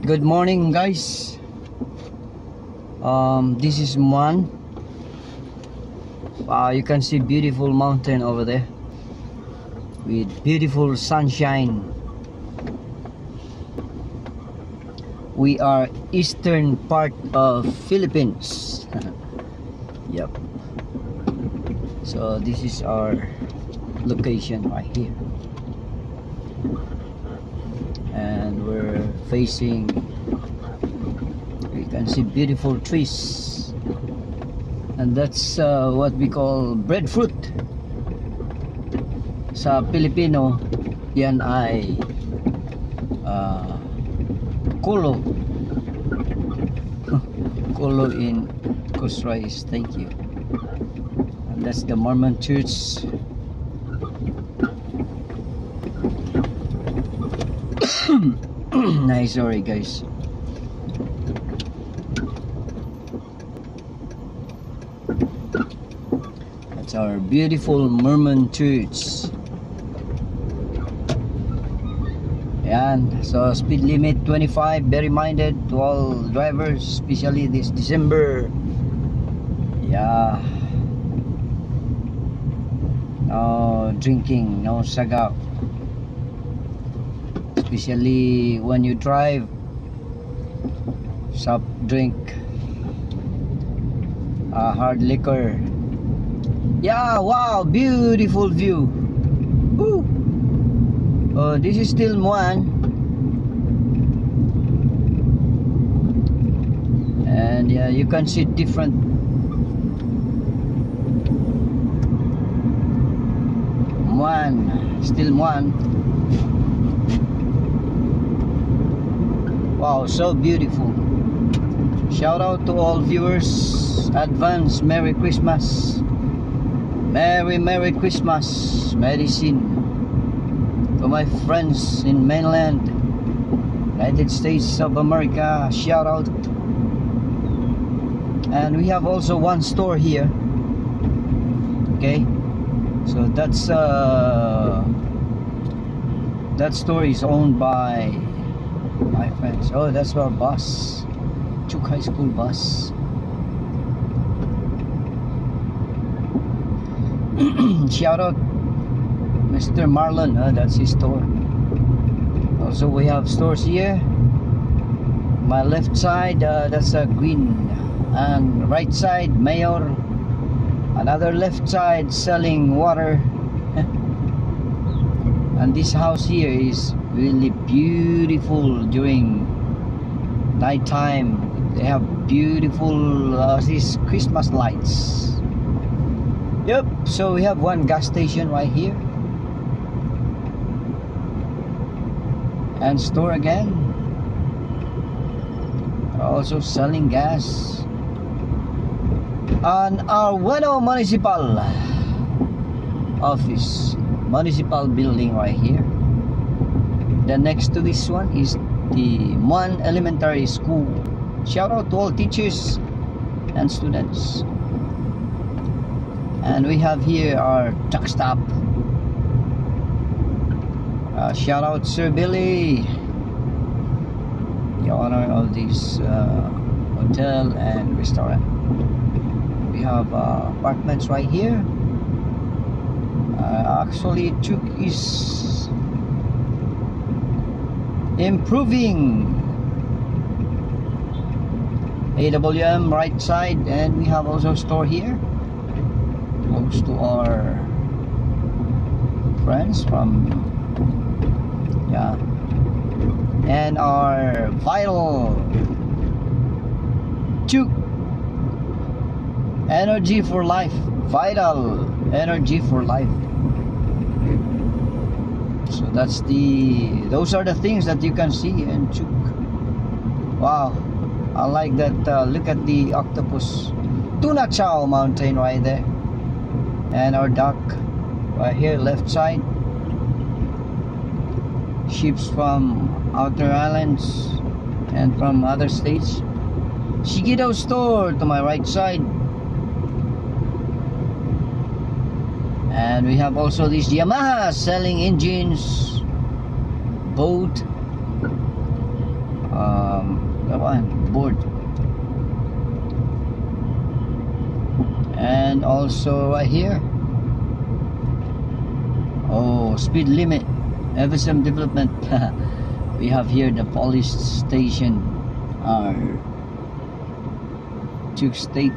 Good morning, guys. This is one. You can see beautiful mountain over there with beautiful sunshine. We are eastern part of Philippines. Yep. So this is our location right here, and we're facing, you can see beautiful trees, and that's what we call breadfruit. Sa Pilipino, yan ay kulo. Kulo in Kusrais. Thank you. And that's the Mormon church. Nice, sorry guys. That's our beautiful Mormon church. Ayan, so speed limit 25. Be reminded to all drivers, especially this December. Yeah. No drinking, no sagaw. Especially when you drive, soft drink, hard liquor. Yeah, wow, beautiful view. Woo. This is still one, and yeah, you can see different one, still one. Wow, so beautiful. Shout out to all viewers. Advance Merry Christmas. Merry Christmas. Medicine. To my friends in mainland United States of America, shout out. And we have also one store here. Okay, so that's that store is owned by my friends. Oh, that's our bus, Chuk High School bus. Shout out Mr. Marlon, that's his store. Also we have stores here. My left side, that's a green, and right side Mayor. Another left side selling water. And this house here is really beautiful during night time. They have beautiful these Christmas lights. Yep, so we have one gas station right here, and store again. Also selling gas. And our Bueno Municipal office, municipal building right here. Then next to this one is the Muan Elementary School. Shout out to all teachers and students. And we have here our truck stop. Shout out Sir Billy, the owner of this hotel and restaurant. We have apartments right here. Actually, Chuk is improving. AWM right side, and we have also a store here close to our friends from, yeah, and our vital Chuk energy for life, vital energy for life. So that's those are the things that you can see in Chuk. Wow, I like that. Look at the octopus, Tuna Chao mountain right there, and our duck right here left side. Ships from outer islands and from other states. Shigedo store to my right side. And we have also this Yamaha selling engines, boat, That one, board. And also right here, oh, speed limit, FSM development. We have here the police station, Chuk State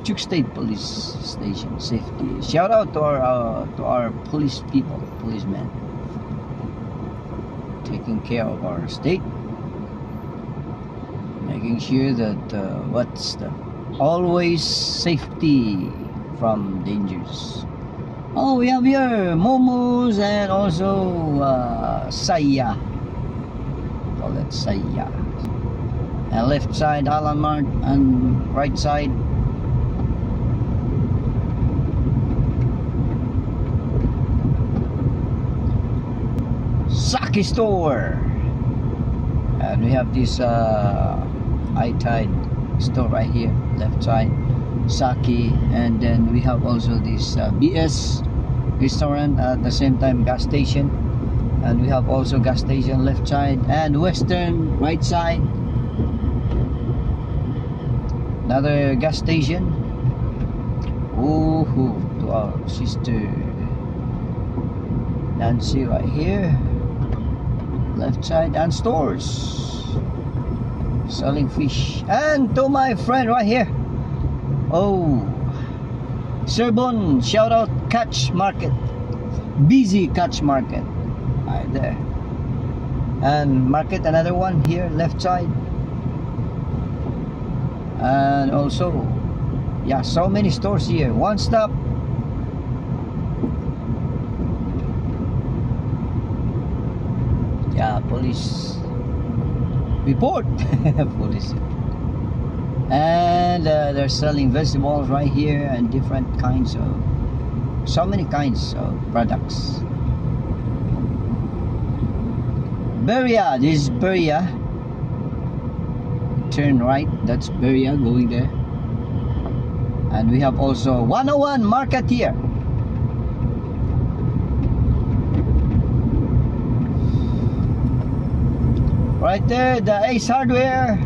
Chuk State Police Station safety. Shout out to our police people, policemen, taking care of our state, making sure that what's the always safety from dangers. Oh, we have here momos and also saya. Call it saya. And left side Alan Mart and right side Saki store. And we have this iTide store right here, left side Saki, and then we have also this BS restaurant, at the same time gas station, and we have also gas station left side, and Western right side, another gas station. Ooh, to our sister Nancy right here, left side, and stores selling fish. And to my friend right here, oh, Serbon, shout out Catch Market, busy Catch Market right there, and market, another one here left side, and also yeah, so many stores here, one stop. Yeah, police report. Police. And they're selling vegetables right here, and different kinds of, so many kinds of products. Beria, this is Beria. Turn right, that's Beria, going there. And we have also 101 Market here. Right there, the Ace Hardware.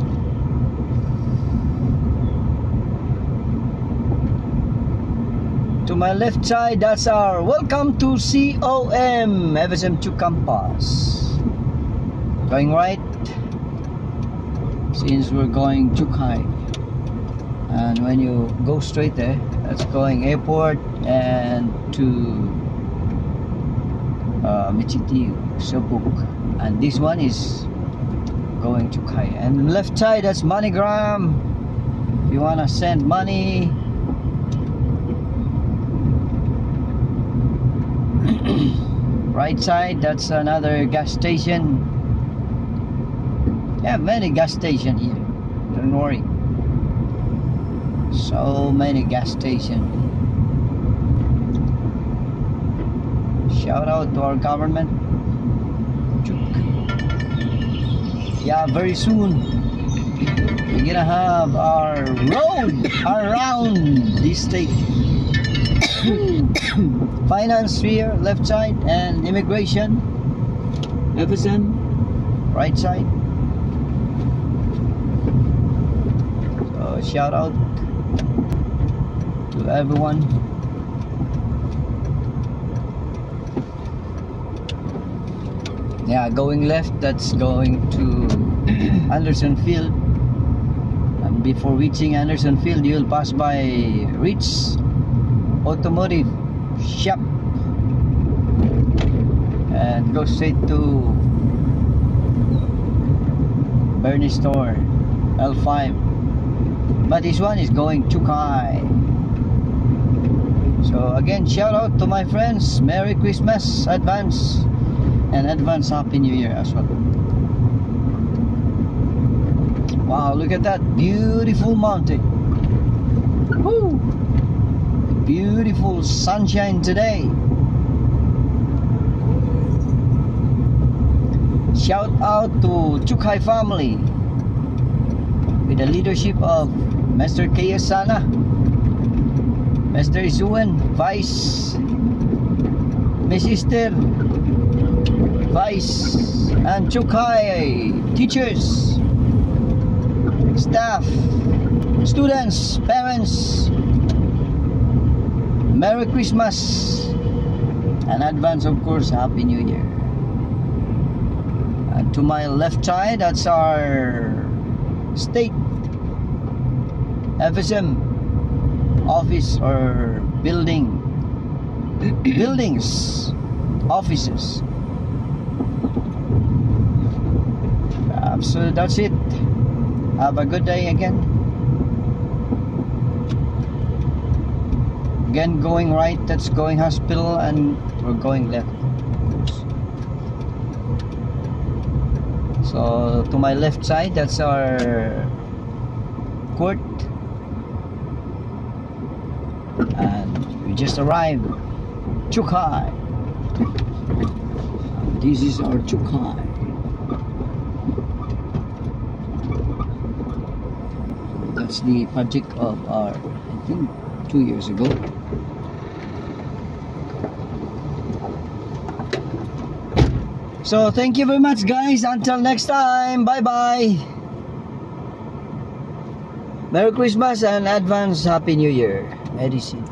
To my left side, that's our welcome to COM FSM2 campus. Going right, since we're going Chukhai. And when you go straight there, that's going airport and to Michitiu, Sobuk. And this one is going to Kai. And left side, that's MoneyGram. If you wanna send money. Right side, that's another gas station. Yeah, many gas station here. Don't worry. So many gas station. Shout out to our government. Yeah, very soon we're gonna have our road around this state. Finance here, left side, and immigration, FSM, right side. So shout out to everyone. Yeah, going left, that's going to Anderson Field. And before reaching Anderson Field, you'll pass by Ritz Automotive Shop and go straight to Bernie Store L5. But this one is going to Kai. So again, shout out to my friends. Merry Christmas advance, and advance Happy New Year as well. Wow, look at that beautiful mountain. Woo! Beautiful sunshine today. Shout out to Chukhai family with the leadership of Mr. Kayasana, Mr. Isuan, Vice, my sister, Vice, and Chukai teachers, staff, students, parents, Merry Christmas and advance, of course, Happy New Year. And to my left side, that's our state FSM office or buildings, offices. So that's it. Have a good day again. Again, going right, that's going hospital, and we're going left. So to my left side, that's our court, and we just arrived Chukai. This is our Chukai. That's the project of our, I think, 2 years ago. So thank you very much, guys. Until next time, bye bye. Merry Christmas and advance Happy New Year. Medicine.